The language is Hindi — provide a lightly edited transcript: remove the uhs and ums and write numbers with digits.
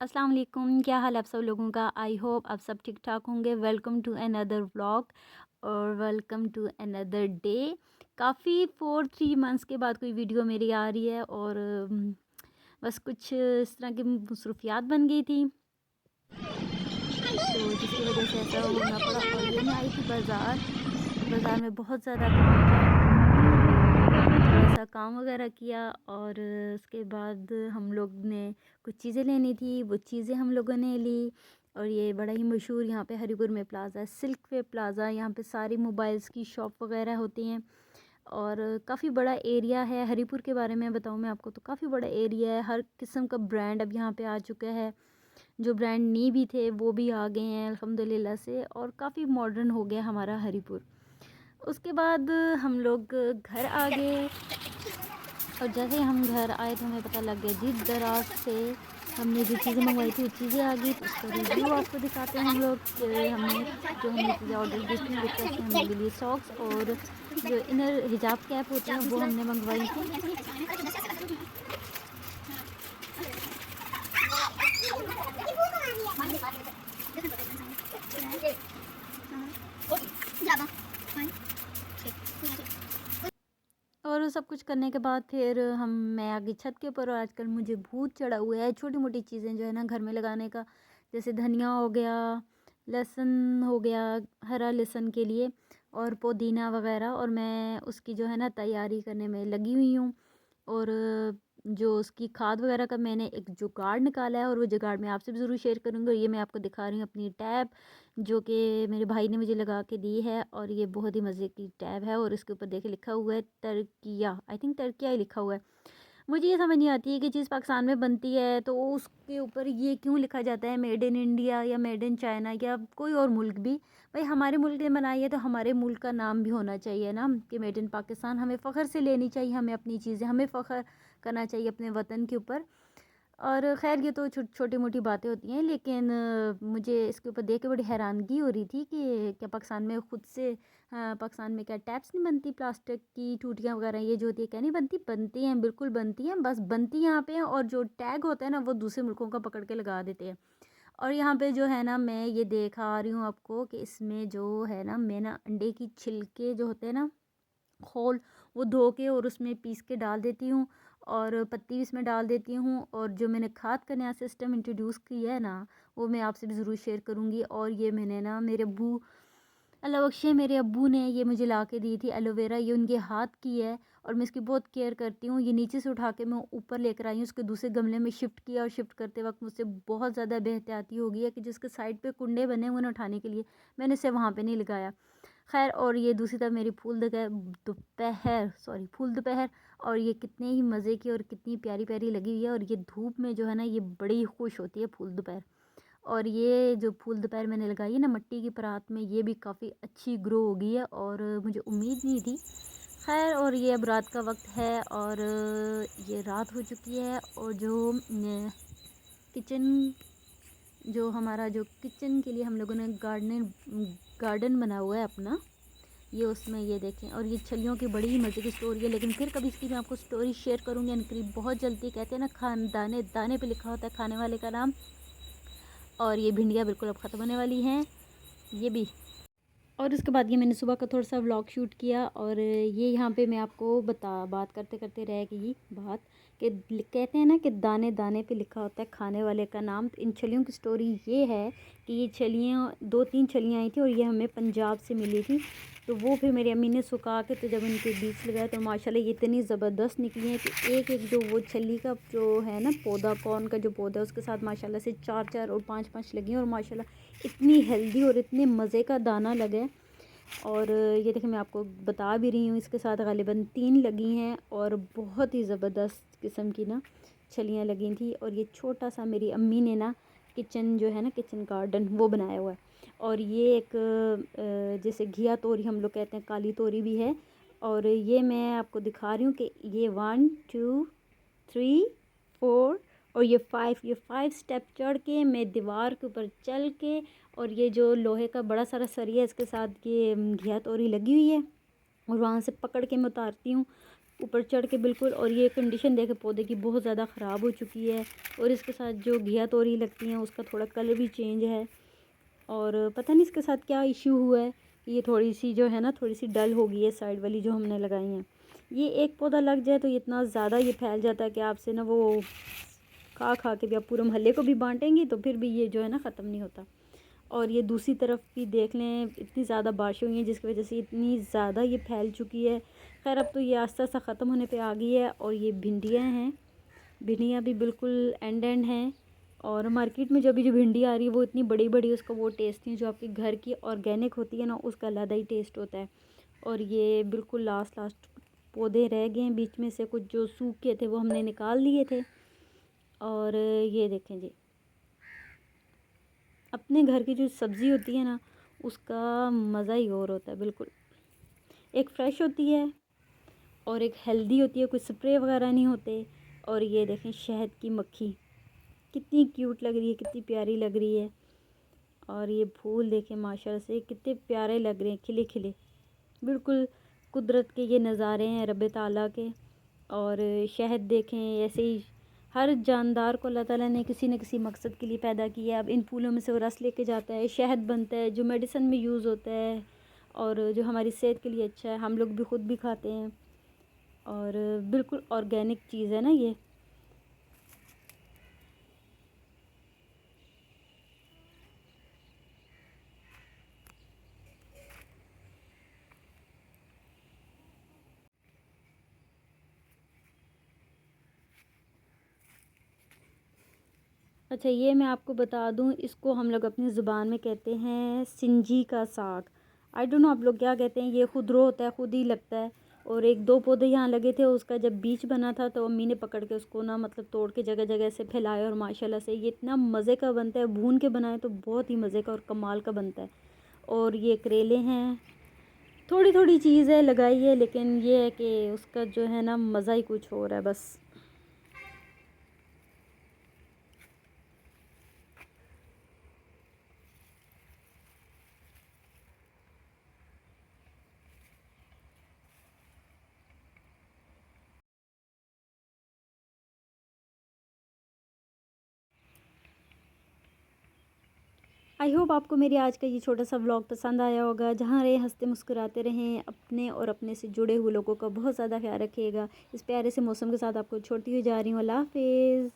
अस्सलाम वालेकुम, क्या हाल है आप सब लोगों का। आई होप आप सब ठीक ठाक होंगे। वेलकम टू अनदर व्लॉग और वेलकम टू अनदर डे। काफ़ी 4-3 मंथ्स के बाद कोई वीडियो मेरी आ रही है और बस कुछ इस तरह की मसरूफियात बन गई थी तो जिसकी वजह से ऐसा होना पड़ा। और ये मैं आई थी बाज़ार। बाज़ार में बहुत ज़्यादा काम था तो थोड़ा सा काम वगैरह किया और उसके बाद हम लोग ने कुछ चीज़ें लेनी थी, वो चीज़ें हम लोगों ने ली। और ये बड़ा ही मशहूर यहाँ पे हरीपुर में प्लाज़ा है, सिल्क वे प्लाज़ा। यहाँ पे सारी मोबाइल्स की शॉप वगैरह होती हैं और काफ़ी बड़ा एरिया है। हरीपुर के बारे में बताऊँ मैं आपको तो काफ़ी बड़ा एरिया है। हर किस्म का ब्रांड अब यहाँ पे आ चुका है। जो ब्रांड नहीं भी थे वो भी आ गए हैं अल्हम्दुलिल्लाह से, और काफ़ी मॉडर्न हो गया हमारा हरीपुर। उसके बाद हम लोग घर आ गए और जैसे ही हम घर आए तो हमें पता लग गया जी दराज से हमने जो चीज़ें मंगवाई थी वो चीज़ें आ गई। तो उसका रिव्यू आपको दिखाते हैं हम लोग कि हमने चीज़ें ऑर्डर की थी वो कैसे हमने ले लिए। सॉक्स और जो इनर हिजाब कैप होते हैं वो हमने मंगवाई थी। और वो सब कुछ करने के बाद फिर मैं आ गई छत के ऊपर। और आजकल मुझे भूत चढ़ा हुआ है छोटी मोटी चीज़ें जो है ना घर में लगाने का, जैसे धनिया हो गया, लहसुन हो गया, हरा लहसुन के लिए, और पुदीना वगैरह। और मैं उसकी जो है ना तैयारी करने में लगी हुई हूँ। और जो उसकी खाद वगैरह का मैंने एक जुगाड़ निकाला है और वो जुगाड़ मैं आपसे भी ज़रूर शेयर करूँगी। और ये मैं आपको दिखा रही हूँ अपनी टैब, जो कि मेरे भाई ने मुझे लगा के दी है। और ये बहुत ही मज़े की टैब है और इसके ऊपर देखे लिखा हुआ है तरकिया, आई थिंक तरकिया ही लिखा हुआ है। मुझे ये समझ नहीं आती है कि चीज़ पाकिस्तान में बनती है तो उसके ऊपर ये क्यों लिखा जाता है मेड इन इंडिया या मेड इन चाइना या कोई और मुल्क भी। भाई हमारे मुल्क ने बनाई है तो हमारे मुल्क का नाम भी होना चाहिए ना कि मेड इन पाकिस्तान। हमें फ़ख्र से लेनी चाहिए, हमें अपनी चीज़ें, हमें फ़ख्र करना चाहिए अपने वतन के ऊपर। और ख़ैर ये तो छोटी मोटी बातें होती हैं, लेकिन मुझे इसके ऊपर देख के बड़ी हैरानगी हो रही थी कि क्या पाकिस्तान में ख़ुद से पाकिस्तान में क्या टैप्स नहीं बनती, प्लास्टिक की टूटियाँ वगैरह ये जो होती है क्या नहीं बनती। बनती हैं, बिल्कुल बनती हैं, बस बनती यहाँ पे हैं। और जो टैग होता है ना वो दूसरे मुल्कों का पकड़ के लगा देते हैं। और यहाँ पे जो है ना मैं ये दिखा रही हूँ आपको कि इसमें जो है ना मैं ना अंडे की छिलके जो होते हैं ना खोल, वो धो के और उसमें पीस के डाल देती हूँ और पत्ती भी इसमें डाल देती हूँ। और जो मैंने खाद का नया सिस्टम इंट्रोड्यूस किया है ना वो मैं आपसे भी ज़रूर शेयर करूँगी। और ये मैंने ना मेरे अब्बू, अल्लाह बख्शे, मेरे अब्बू ने ये मुझे ला के दी थी एलोवेरा। ये उनके हाथ की है और मैं इसकी बहुत केयर करती हूँ। ये नीचे से उठा के मैं ऊपर लेकर आई हूँ, उसके दूसरे गमले में शिफ्ट किया। और शिफ्ट करते वक्त मुझसे बहुत ज़्यादा बेहतियाती हो गई है कि जिसके साइड पे कुंडे बने हुए ना उठाने के लिए, मैंने इसे वहाँ पे नहीं लगाया। खैर, और ये दूसरी तरफ मेरी दोपहर, सॉरी, फूल दोपहर। और ये कितने ही मज़े की और कितनी प्यारी प्यारी लगी हुई है। और ये धूप में जो है ना ये बड़ी खुश होती है फूल दोपहर। और ये जो फूल दोपहर मैंने लगाई है ना मट्टी की परात में, ये भी काफ़ी अच्छी ग्रो हो गई है और मुझे उम्मीद नहीं थी। खैर, और ये अब रात का वक्त है और ये रात हो चुकी है। और जो किचन, जो हमारा जो किचन के लिए हम लोगों ने गार्डन बना हुआ है अपना, ये उसमें ये देखें। और ये छलियों की बड़ी ही मज़े की स्टोरी है, लेकिन फिर कभी इसकी मैं आपको स्टोरी शेयर करूँगी अनकरीब बहुत जल्दी। कहते हैं ना खान दाने दाने पे लिखा होता है खाने वाले का नाम। और ये भिंडियाँ बिल्कुल अब ख़त्म होने वाली हैं, ये भी। और उसके बाद ये मैंने सुबह का थोड़ा सा व्लॉग शूट किया। और ये यहाँ पे मैं आपको बात करते करते रह गई बात कि कहते हैं ना कि दाने दाने पे लिखा होता है खाने वाले का नाम। तो इन छलियों की स्टोरी ये है कि ये छलियाँ 2-3 छलियाँ आई थी और ये हमें पंजाब से मिली थी। तो वो फिर मेरी अम्मी ने सुखा के तो जब उनके बीज लगाया तो माशाल्लाह ये इतनी ज़बरदस्त निकली हैं कि एक एक जो वो छली का जो है ना पौधा, कॉर्न का जो पौधा है उसके साथ माशाल्लाह से 4-4 और 5-5 लगी हैं। और माशाल्लाह इतनी हेल्दी और इतने मज़े का दाना लगा है। और ये देखिए मैं आपको बता भी रही हूँ, इसके साथ ग़ालिबन 3 लगी हैं और बहुत ही ज़बरदस्त किस्म की ना छलियाँ लगी थी। और ये छोटा सा मेरी अम्मी ने ना किचन जो है ना किचन गार्डन वो बनाया हुआ है। और ये एक जैसे घिया तोरी हम लोग कहते हैं, काली तोरी भी है। और ये मैं आपको दिखा रही हूँ कि ये 1 2 3 4 और ये 5 स्टेप चढ़ के मैं दीवार के ऊपर चल के, और ये जो लोहे का बड़ा सारा सरिया इसके साथ ये घिया तोरी लगी हुई है और वहाँ से पकड़ के मैं उतारती हूँ ऊपर चढ़ के बिल्कुल। और ये कंडीशन देखे पौधे की बहुत ज़्यादा ख़राब हो चुकी है। और इसके साथ जो घिया तोरी लगती हैं उसका थोड़ा कलर भी चेंज है। और पता नहीं इसके साथ क्या इश्यू हुआ है, ये थोड़ी सी जो है ना थोड़ी सी डल हो गई है साइड वाली जो हमने लगाई हैं। ये एक पौधा लग जाए तो इतना ज़्यादा ये फैल जाता है कि आपसे ना वो खा खा के भी आप पूरे मोहल्ले को भी बांटेंगी तो फिर भी ये जो है ना ख़त्म नहीं होता। और ये दूसरी तरफ भी देख लें, इतनी ज़्यादा बारिश हुई है जिसकी वजह से इतनी ज़्यादा ये फैल चुकी है। खैर अब तो ये आस्ता आस्ता ख़त्म होने पे आ गई है। और ये भिंडियाँ हैं, भिंडियाँ भी बिल्कुल एंड हैं। और मार्केट में जो अभी जो भिंडी आ रही है वो इतनी बड़ी बड़ी, उसका वो टेस्ट नहीं जो आपके घर की ऑर्गेनिक होती है ना, उसका अलग ही टेस्ट होता है। और ये बिल्कुल लास्ट लास्ट पौधे रह गए हैं, बीच में से कुछ जो सूख के थे वो हमने निकाल लिए थे। और ये देखें जी, अपने घर की जो सब्ज़ी होती है ना उसका मज़ा ही और होता है। बिल्कुल एक फ़्रेश होती है और एक हेल्दी होती है, कोई स्प्रे वगैरह नहीं होते। और ये देखें शहद की मक्खी कितनी क्यूट लग रही है, कितनी प्यारी लग रही है। और ये फूल देखें माशाल्लाह से कितने प्यारे लग रहे हैं, खिले खिले। बिल्कुल कुदरत के ये नज़ारे हैं रब ताला के। और शहद देखें ऐसे ही हर जानदार को अल्लाह ताला ने किसी न किसी मकसद के लिए पैदा किया है। अब इन फूलों में से वो रस लेके जाता है, शहद बनता है जो मेडिसिन में यूज़ होता है और जो हमारी सेहत के लिए अच्छा है। हम लोग भी ख़ुद भी खाते हैं और बिल्कुल ऑर्गेनिक चीज़ है ना ये। अच्छा ये मैं आपको बता दूँ, इसको हम लोग अपनी ज़ुबान में कहते हैं सिंजी का साग। आई डोंट नो आप लोग क्या कहते हैं। ये खुदरो होता है, खुद ही लगता है। और एक दो पौधे यहाँ लगे थे, उसका जब बीज बना था तो अम्मी ने पकड़ के उसको ना मतलब तोड़ के जगह जगह से फैलाया। और माशाल्लाह से ये इतना मज़े का बनता है, भून के बनाए तो बहुत ही मज़े का और कमाल का बनता है। और ये करेले हैं, थोड़ी थोड़ी चीज़ है लगाई है, लेकिन ये है कि उसका जो है ना मज़ा ही कुछ और है बस। आई होप आपको मेरी आज का ये छोटा सा व्लॉग पसंद आया होगा। जहाँ रहे हंसते मुस्कुराते रहें, अपने और अपने से जुड़े हुए लोगों का बहुत ज़्यादा ख्याल रखिएगा। इस प्यारे से मौसम के साथ आपको छोड़ती हुई जा रही हूँ। अल्लाह हाफिज़।